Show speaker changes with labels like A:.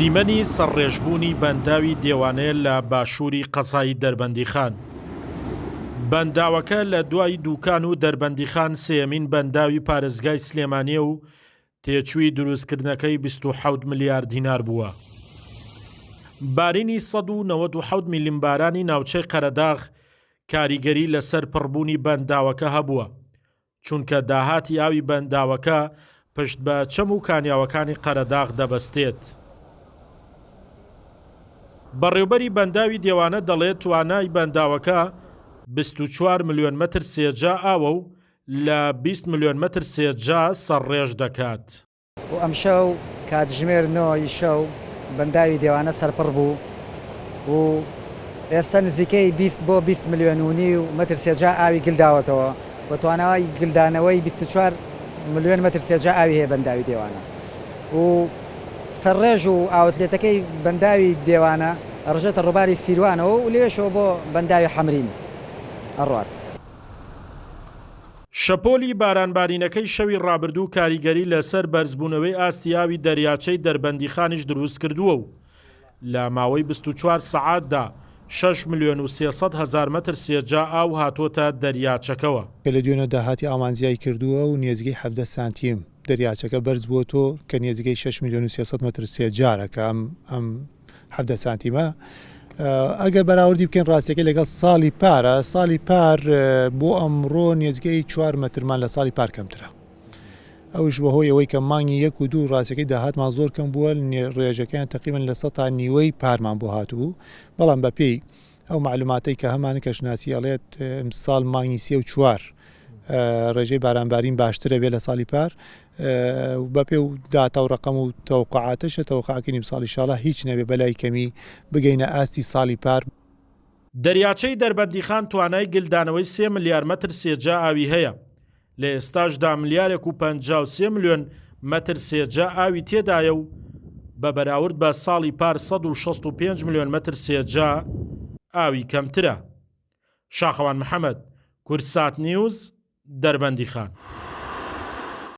A: دیمەنی سەرڕێژبوونی بەنداوی دێوانەیە لە باشووری قەزای دەربەندیخان. بەنداوەکە لە دوای دووکان و دەربەندیخان سێمین بەنداوی پارێزگای سلێمانیە و تێچووی دروستکردنەکەی 27 ملیار دینار بووە. بارینی 197 میلیم بارانی ناوچەی قەرەداغ کاریگەری لەسەر پڕبوونی بەنداوەکە هەبووە، چونکە داهاتی ئاوی بەنداوەکە پشت بە چەم و کانیاوەکانی قەرەداغ دەبەستێت. بەڕێوەبەری بەنداوی دێوانە دەڵێت توانای بەنداوەکە 24 ملیۆن مەتر سێجا ئاوە و لە 20 ملیۆن مەتر سێجا سەرڕێژ دەکات.
B: و ئەم شەو کاتژمێرنەوەی شەو بەنداوی دێوانە سەرپڕ بوو و ئێستا نزیکەی 20 بۆ 20 ملیۆن و مەتر سێجا ئاوی گلداوەتەوە بە تواناوی گلدانەوەی 24 ملیۆن مەتر سێجا ئاوی هەیە بەنداوی دێوانە و سەرڕێژ و ئاوتلێتەکەی بەنداوی دێوانە ڕژێتە ڕووباری سیروانەوە و لێشەوە بۆ بەنداوی حەمرین ئەڕات.
A: شەپۆلی بارانبارینەکەی شەوی ڕابردوو کاریگەری لەسەر بەرزبوونەوەی ئاستیاوی دەریاچەی دەربەندیخانیش دروست کردووە و لە ماوەی 24 سەعاتدا 6 ملیۆن و 300 هەزار مەتر سێجا ئاو هاتوۆتە دەریاچەکەەوە
C: کە لە دوێنە داهاتی ئامانزیایی کردووە و نێزگەی 17 سانتیم دەریاچەکە بەرز بووەتەوە کە نێزگەی 6 ملیۆن و 300 مەتر سێجارەکە ئەم 17 سانتیمە. ئەگەر بەراوردی بکەین ڕاستیەکە لەگەڵ ساڵی پارە، ساڵی پار بۆ ئەمڕۆ نێزگەی 4 مەترمان لە ساڵی پار کەمترە. ئەوش بەهۆی ئەوەی کە مانگی 1 و 2 ڕاستیەکەی داهاتمان زۆر کەم بووە، ڕێژەکەیان تقریباً لە 100 تا نیوەی پارمان بۆ هاتووە. بەڵام بەپێی ئەو معلوماتەی کە هەمانە کەشناسی ئەڵێت ئەمساڵ مانگی 3 و 4 ڕێژەی بارانبارین باشترە بێ لە ساڵی پار. بەپێ و داتا و ڕقم و تەوقعاتەشە تەوقعکردنی ساڵی شاڵە هیچ نەبێ بەلای کەمی بگەینە ئاستی ساڵی پار.
A: دەریاچەی دەربەندیخان توانای گلدانەوەی 3 ملیار مەتر سێجا ئاوی هەیە، لە ئێستاشدا ملیارێک و 53 ملیۆن مەتر سێجا ئاوی تێدایە و بە بەراورد بە ساڵی پار 165 ملیۆن مەتر سێجا ئاوی کەمترە. شاخەوان محەممەد، کورسات نیوز، دەربەندیخان.